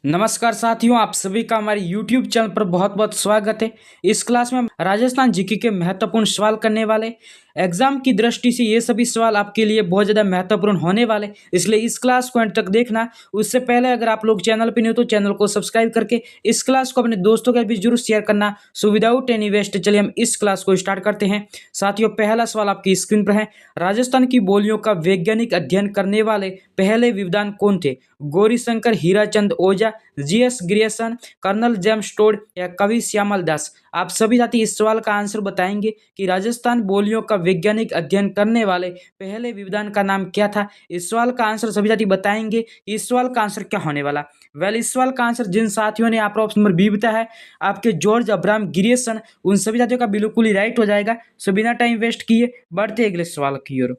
नमस्कार साथियों, आप सभी का हमारे YouTube चैनल पर बहुत बहुत स्वागत है। इस क्लास में हम राजस्थान जीके के महत्वपूर्ण सवाल करने वाले। एग्जाम की दृष्टि से ये सभी सवाल आपके लिए बहुत ज़्यादा महत्वपूर्ण होने वाले, इसलिए इस क्लास को अंत तक देखना। उससे पहले अगर आप लोग चैनल पर नहीं हो तो चैनल को सब्सक्राइब करके इस क्लास को अपने दोस्तों के भी जरूर शेयर करना। सो विदाउट एनी वेस्ट चलिए हम इस क्लास को स्टार्ट करते हैं। साथियों, पहला सवाल आपकी स्क्रीन पर है। राजस्थान की बोलियों का वैज्ञानिक अध्ययन करने वाले पहले विद्वान कौन थे? Gaurishankar Hirachand Ojha, GS Grierson, colonel James Tod या कवि श्यामल दास? आप सभी साथी इस सवाल का आंसर बताएंगे कि राजस्थान बोलियों का वैज्ञानिक अध्ययन करने वाले पहले विद्वान का नाम क्या था। इस सवाल का आंसर सभी साथी बताएंगे। इस सवाल का आंसर क्या होने वाला? इस सवाल का आंसर जिन साथियों ने आप ऑप्शन नंबर बी बताया है, आपके जॉर्ज अब्राहम ग्रियर्सन, उन सभी साथियों का बिल्कुल ही राइट हो जाएगा। सो बिना टाइम वेस्ट किए बढ़ते अगले सवाल की ओर।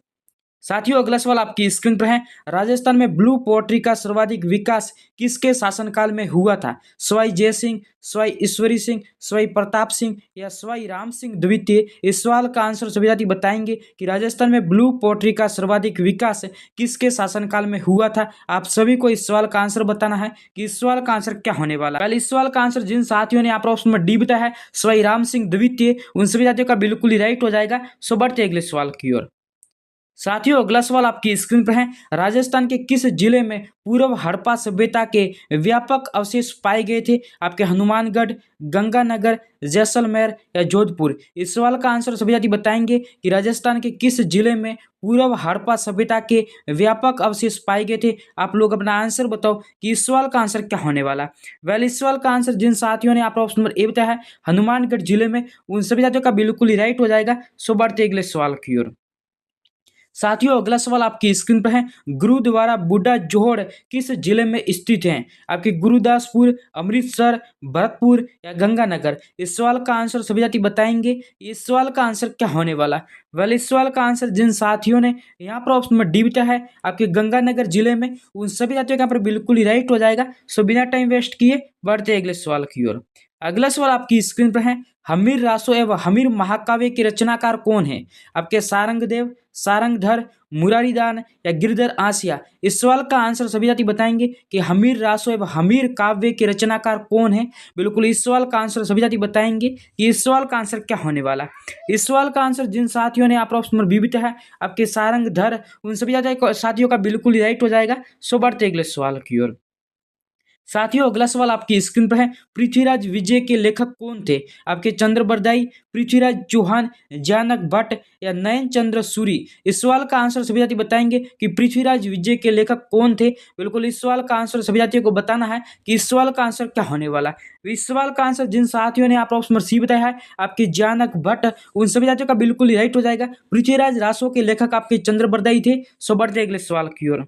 साथियों, अगला सवाल आपकी स्क्रीन पर है। राजस्थान में ब्लू पोएट्री का सर्वाधिक विकास किसके शासनकाल में हुआ था? सवाई जय सिंह, सवाई ईश्वरी सिंह, सवाई प्रताप सिंह या सवाई राम सिंह द्वितीय? इस सवाल का आंसर सभी साथी बताएंगे कि राजस्थान में ब्लू पोएट्री का सर्वाधिक विकास किसके शासनकाल में हुआ था। आप सभी को इस सवाल का आंसर बताना है कि इस सवाल का आंसर क्या होने वाला। पहले इस सवाल का आंसर जिन साथियों ने आप ऑप्शन में डी बताया है, सवाई राम सिंह द्वितीय, उन सभी साथियों का बिल्कुल ही राइट हो जाएगा। सो बढ़ते अगले सवाल की ओर। साथियों, अगला सवाल आपकी स्क्रीन पर है। राजस्थान के किस जिले में पूर्व हड़प्पा सभ्यता के व्यापक अवशेष पाए गए थे? आपके हनुमानगढ़, गंगानगर, जैसलमेर या जोधपुर? इस सवाल का आंसर सभी साथी बताएंगे कि राजस्थान के किस जिले में पूर्व हड़प्पा सभ्यता के व्यापक अवशेष पाए गए थे। आप लोग अपना आंसर बताओ कि इस सवाल का आंसर क्या होने वाला। इस सवाल का आंसर जिन साथियों ने आप ऑप्शन नंबर ए बताया है, हनुमानगढ़ जिले में, उन सभी साथियों का बिल्कुल ही राइट हो जाएगा। सो बढ़ते अगले सवाल की ओर। साथियों, अगला सवाल आपकी स्क्रीन पर है। गुरुद्वारा बुड्ढा जोहड़ किस जिले में स्थित है? आपके गुरुदासपुर, अमृतसर, भरतपुर या गंगानगर? इस सवाल का आंसर सभी साथी बताएंगे। इस सवाल का आंसर क्या होने वाला? इस सवाल का आंसर जिन साथियों ने यहाँ पर ऑप्शन में डी बताया है, आपके गंगानगर जिले में, उन सभी साथियों का यहाँ पर बिल्कुल ही राइट हो जाएगा। सो बिना टाइम वेस्ट किए बढ़ते अगले सवाल की ओर। अगला सवाल आपकी स्क्रीन पर है। हमीर रासो एवं हमीर महाकाव्य के रचनाकार कौन है? आपके सारंगदेव, सारंगधर, मुरारीदान या गिरधर आसिया? इस सवाल का आंसर सभी साथी बताएंगे कि हमीर रासो एवं हमीर काव्य के रचनाकार कौन है। बिल्कुल इस सवाल का आंसर सभी साथी बताएंगे कि इस सवाल का आंसर क्या होने वाला। इस सवाल का आंसर जिन साथियों ने आप ऑप्शन नंबर बी बताया है, आपके सारंगधर, उन सभी साथियों का बिल्कुल ही राइट हो जाएगा। सो बढ़ते अगले सवाल की ओर। साथियों, अगला सवाल आपकी स्क्रीन पर है। पृथ्वीराज विजय के लेखक कौन थे? आपके चंद्रबरदाई, पृथ्वीराज चौहान, जानक भट्ट या नयन चंद्र सूरी? इस सवाल का आंसर सभी साथी बताएंगे कि पृथ्वीराज विजय के लेखक कौन थे। बिल्कुल इस सवाल का आंसर सभी साथियों को बताना है कि इस सवाल का आंसर क्या होने वाला। इस सवाल का आंसर जिन साथियों ने आप ऑप्शन नंबर सी बताया है, आपके जानक भट्ट, उन सभी साथियों का बिल्कुल ही राइट हो जाएगा। पृथ्वीराज रासो के लेखक आपके चंद्रबरदाई थे। सो बढ़ते अगले सवाल की ओर।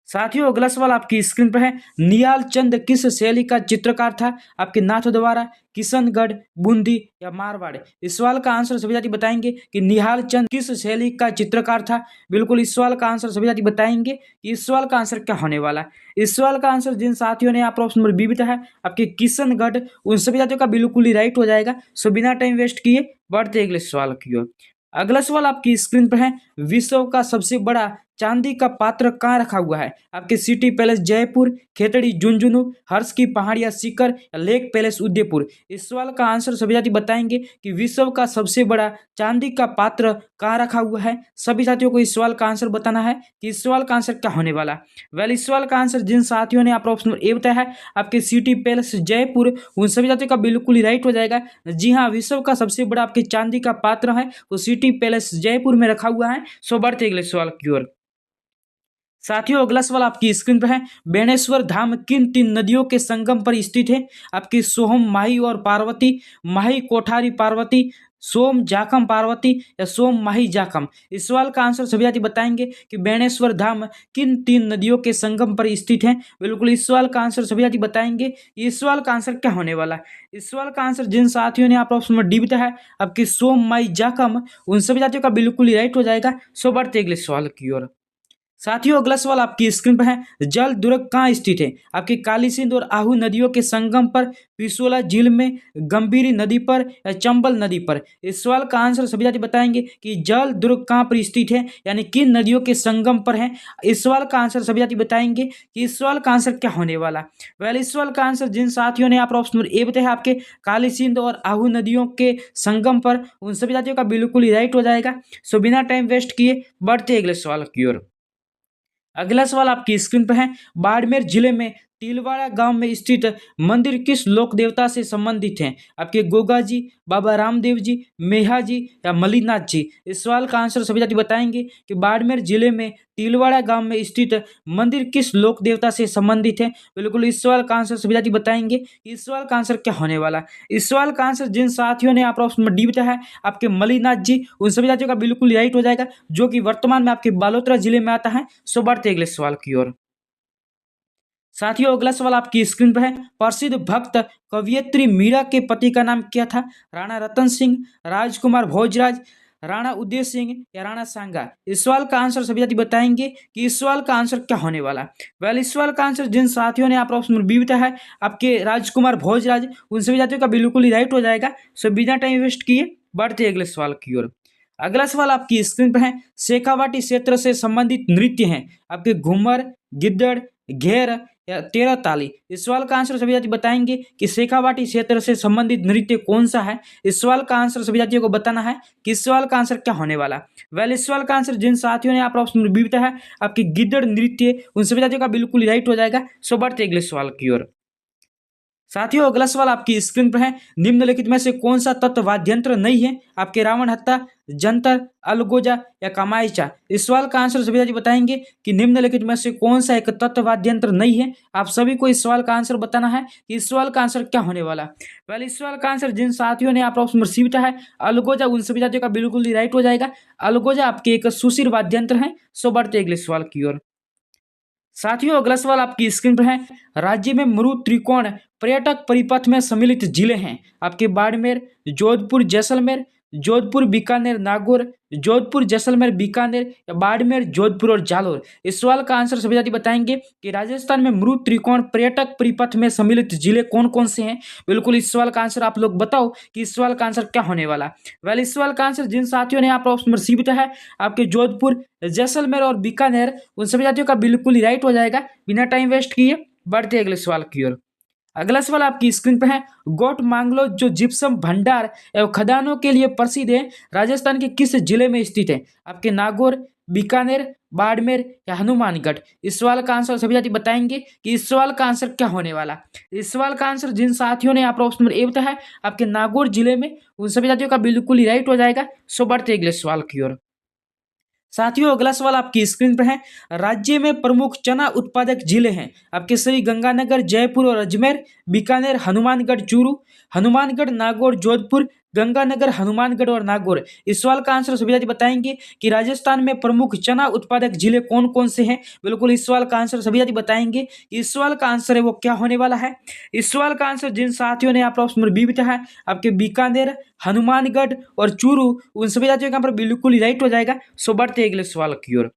साथियों, अगला सवाल आपकी स्क्रीन पर है। निहाल चंद किस शैली का चित्रकार था? आपके नाथद्वारा, किशनगढ़, बूंदी या मारवाड़? इस सवाल का आंसर सभी साथी बताएंगे कि निहाल चंद किस शैली का चित्रकार था। बिल्कुल इस सवाल का आंसर सभी साथी बताएंगे कि इस सवाल का आंसर क्या होने वाला। इस सवाल का आंसर जिन साथियों ने आप ऑप्शन नंबर बी बताया है, आपके किशनगढ़, उन सभी साथियों का बिल्कुल ही राइट हो जाएगा। सो बिना टाइम वेस्ट किए बढ़ते अगले सवाल की ओर। अगला सवाल आपकी स्क्रीन पर है। विश्व का सबसे बड़ा चांदी का पात्र कहाँ रखा हुआ है? आपके सिटी पैलेस जयपुर, खेतड़ी झुंझुनू, हर्ष की पहाड़िया सीकर या लेक पैलेस उदयपुर? इस सवाल का आंसर सभी साथी बताएंगे कि विश्व का सबसे बड़ा चांदी का पात्र कहाँ रखा हुआ है। सभी साथियों को इस सवाल का आंसर बताना है कि इस सवाल का आंसर क्या होने वाला। इस सवाल का आंसर जिन साथियों ने आप ऑप्शन ए बताया है, आपके सिटी पैलेस जयपुर, उन सभी साथियों का बिल्कुल ही राइट हो जाएगा। जी हाँ, विश्व का सबसे बड़ा आपके चांदी का पात्र है वो सिटी पैलेस जयपुर में रखा हुआ है। सो बढ़ते अगले सवाल की ओर। साथियों, अगला सवाल आपकी स्क्रीन पर है। बेणेश्वर धाम किन तीन नदियों के संगम पर स्थित है? आपकी सोहम माही और पार्वती, माही कोठारी पार्वती, सोम जाखम पार्वती या सोम माही जाखम? इस सवाल का आंसर सभी साथी बताएंगे कि बेणेश्वर धाम किन तीन नदियों के संगम पर स्थित है। बिल्कुल इस सवाल का आंसर सभी साथी बताएंगे। इस सवाल का आंसर क्या होने वाला। इस सवाल का आंसर जिन साथियों ने आप ऑप्शन में डी बताया है, आपकी सोम माही जाखम, उन सभी साथियों का बिल्कुल ही राइट हो जाएगा। सो बढ़ते अगले सवाल की ओर। साथियों अगला सवाल आपकी स्क्रीन पर है, जल दुर्ग कहाँ स्थित है? आपकी काली सिंध और आहू नदियों के संगम पर, पिसोला झील में, गंभीरी नदी पर या चंबल नदी पर? इस सवाल का आंसर सभी साथी बताएंगे कि जल दुर्ग कहाँ पर स्थित है, यानी किन नदियों के संगम पर है। इस सवाल का आंसर सभी साथी बताएंगे कि इस सवाल का आंसर क्या होने वाला। वेल इस सवाल का आंसर जिन साथियों ने यहाँ पर ऑप्शन नंबर ए बताया आपके काली सिंध और आहू नदियों के संगम पर, उन सभी साथियों का बिल्कुल ही राइट हो जाएगा। सो बिना टाइम वेस्ट किए बढ़ते अगले सवाल की ओर। अगला सवाल आपकी स्क्रीन पर है, बाड़मेर जिले में तिलवाड़ा गांव में स्थित मंदिर किस लोक देवता से संबंधित है? आपके गोगा जी, बाबा रामदेव जी, मेहा जी या मलिनाथ जी? इस सवाल का आंसर सभी साथी बताएंगे कि बाड़मेर जिले में तिलवाड़ा गांव में स्थित मंदिर किस लोक देवता से संबंधित है। बिल्कुल इस सवाल का आंसर सभी साथी बताएंगे। इस सवाल का आंसर क्या होने वाला। इस सवाल का आंसर जिन साथियों ने आप ऑप्शन में डी बताया है आपके मलिनाथ जी, उन सभी साथियों का बिल्कुल राइट हो जाएगा, जो कि वर्तमान में आपके बालोतरा जिले में आता है। सो बढ़ते अगले सवाल की ओर। साथियों अगला सवाल आपकी स्क्रीन पर है, प्रसिद्ध भक्त कवियत्री मीरा के पति का नाम क्या था? राणा रतन सिंह, राजकुमार भोजराज, राणा उदय सिंह या राणा सांगा? इस सवाल का आंसर सभी साथी बताएंगे कि इस सवाल का आंसर क्या होने वाला। वेल इस सवाल का आंसर जिन साथियों ने आप ऑप्शन बी बताया है आपके राजकुमार भोजराज, उन सभी साथियों का बिल्कुल ही राइट हो जाएगा। सो बिना टाइम वेस्ट किए बढ़ते अगले सवाल की ओर। अगला सवाल आपकी स्क्रीन पर है, शेखावाटी क्षेत्र से संबंधित नृत्य हैं आपके घूमर, गिद्दड़, घेर या तेरह ताली? इस सवाल का आंसर सभी साथी बताएंगे कि शेखावाटी क्षेत्र से संबंधित नृत्य कौन सा है। इस सवाल का आंसर सभी साथियों को बताना है कि इस सवाल का आंसर क्या होने वाला। वेल इस सवाल का आंसर जिन साथियों ने आप ऑप्शन बी बताया है आपकी गिद्दड़ नृत्य, उन सभी साथियों का बिल्कुल राइट हो जाएगा। सो बढ़ते अगले सवाल की ओर। साथियों अगला सवाल आपकी स्क्रीन पर है, निम्नलिखित में से कौन सा तत्व वाद्यंत्र नहीं है? आपके रावण हत्था, जंतर, अलगोजा या कमाईचा? इस सवाल का आंसर सभी साथी बताएंगे कि निम्नलिखित में से कौन सा एक तत्व वाद्यंत्र नहीं है। आप सभी को इस सवाल का आंसर बताना है कि इस सवाल का आंसर क्या होने वाला। वेल इस सवाल का आंसर जिन साथियों ने आप ऑप्शन रिसीव है अलगोजा, उन सभी साथियों का बिल्कुल ही राइट हो जाएगा। अलगोजा आपके एक सुशीर वाद्यंत्र है। सो बढ़ते अगले सवाल की ओर। साथियों अगला सवाल आपकी स्क्रीन पर है, राज्य में मरु त्रिकोण पर्यटक परिपथ में सम्मिलित जिले हैं आपके बाड़मेर, जोधपुर जैसलमेर, जोधपुर बीकानेर नागौर, जोधपुर जैसलमेर बीकानेर या बाड़मेर जोधपुर और जालोर? इस सवाल का आंसर सभी साथी बताएंगे कि राजस्थान में मरु त्रिकोण पर्यटक परिपथ में सम्मिलित जिले कौन कौन से हैं। बिल्कुल इस सवाल का आंसर आप लोग बताओ कि इस सवाल का आंसर क्या होने वाला। वेल इस सवाल का आंसर जिन साथियों ने आप ऑप्शन रिसीव है आपके जोधपुर, जैसलमेर और बीकानेर, उन सभी साथियों का बिल्कुल ही राइट हो जाएगा। बिना टाइम वेस्ट किए बढ़ते अगले सवाल की ओर। अगला सवाल आपकी स्क्रीन पर है, गोट मांगलो जो जिप्सम भंडार एवं खदानों के लिए प्रसिद्ध है, राजस्थान के किस जिले में स्थित है? आपके नागौर, बीकानेर, बाड़मेर या हनुमानगढ़? इस सवाल का आंसर सभी साथी बताएंगे कि इस सवाल का आंसर क्या होने वाला। इस सवाल का आंसर जिन साथियों ने आप ऑप्शन नंबर ए बताया है आपके नागौर जिले में, उन सभी साथियों का बिल्कुल ही राइट हो जाएगा। सो बढ़ते अगले सवाल की ओर। साथियों अगला सवाल आपकी स्क्रीन पर है, राज्य में प्रमुख चना उत्पादक जिले हैं आपके श्री गंगानगर, जयपुर और अजमेर, बीकानेर, हनुमानगढ़, चूरू, हनुमानगढ़, नागौर, जोधपुर, गंगानगर, हनुमानगढ़ और नागौर? इस सवाल का आंसर सभी साथी बताएंगे कि राजस्थान में प्रमुख चना उत्पादक जिले कौन कौन से हैं। बिल्कुल इस सवाल का आंसर सभी साथी बताएंगे कि इस सवाल का आंसर है वो क्या होने वाला है। इस सवाल का आंसर जिन साथियों ने आप ऑप्शन नंबर बी बताया है आपके बीकानेर, हनुमानगढ़ और चूरू, उन सभी साथियों का यहाँ पर बिल्कुल ही राइट हो जाएगा। सो बढ़ते अगले सवाल की ओर।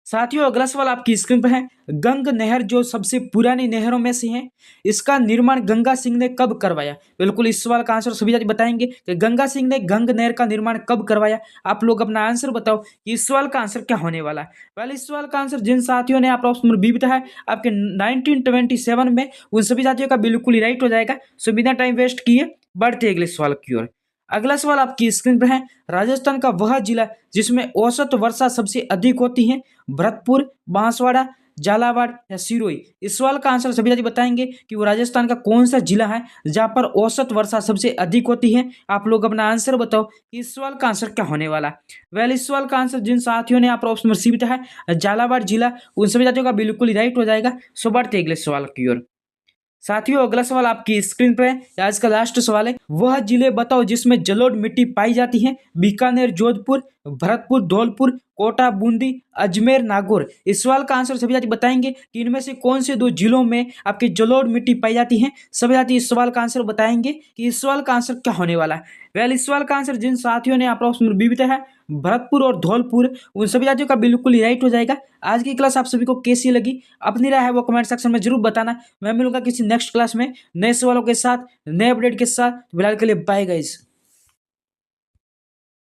साथियों अगला सवाल आपकी स्क्रीन पर है, गंग नहर जो सबसे पुरानी नहरों में से है, इसका निर्माण गंगा सिंह ने कब करवाया? बिल्कुल इस सवाल का आंसर सभी साथी बताएंगे कि गंगा सिंह ने गंग नहर का निर्माण कब करवाया। आप लोग अपना आंसर बताओ कि इस सवाल का आंसर क्या होने वाला है। पहले इस सवाल का आंसर जिन साथियों ने आप ऑप्शन नंबर बी बताया है आपके 1927 में, उन सभी साथियों का बिल्कुल ही राइट हो जाएगा। सो बिना टाइम वेस्ट किए बढ़ते अगले सवाल की ओर। अगला सवाल आपकी स्क्रीन पर है, राजस्थान का वह जिला जिसमें औसत वर्षा सबसे अधिक होती है, भरतपुर, बांसवाड़ा, झालावाड़ या सिरोही? इस सवाल का आंसर सभी साथी बताएंगे कि वो राजस्थान का कौन सा जिला है जहां पर औसत वर्षा सबसे अधिक होती है। आप लोग अपना आंसर बताओ कि इस सवाल का आंसर क्या होने वाला। वेल इस सवाल का आंसर जिन साथियों ने आप ऑप्शन में सी बताया है झालावाड़ जिला, उन सभी साथियों का बिल्कुल ही राइट हो जाएगा। सो बढ़ते अगले सवाल की ओर। साथियों अगला सवाल आपकी स्क्रीन पर है, आज का लास्ट सवाल है, वह जिले बताओ जिसमें जलोढ़ मिट्टी पाई जाती है, बीकानेर, जोधपुर, भरतपुर, धौलपुर, कोटा, बूंदी, अजमेर, नागौर। इस सवाल का आंसर सभी साथी बताएंगे कि इनमें से कौन से 2 जिलों में आपकी जलोढ़ मिट्टी पाई जाती है। सभी साथी इस सवाल का आंसर बताएंगे कि इस सवाल का आंसर क्या होने वाला है। वेल, इस सवाल का आंसर जिन साथियों ने आपस में बी बताया है, भरतपुर और धौलपुर, उन सभी साथियों का बिल्कुल ही राइट हो जाएगा। आज की क्लास आप सभी को कैसी लगी, अपनी राय है वो कमेंट सेक्शन में जरूर बताना। मैं मिलूंगा किसी नेक्स्ट क्लास में नए सवालों के साथ, नए अपडेट के साथ। फिलहाल के लिए बाय गाइस।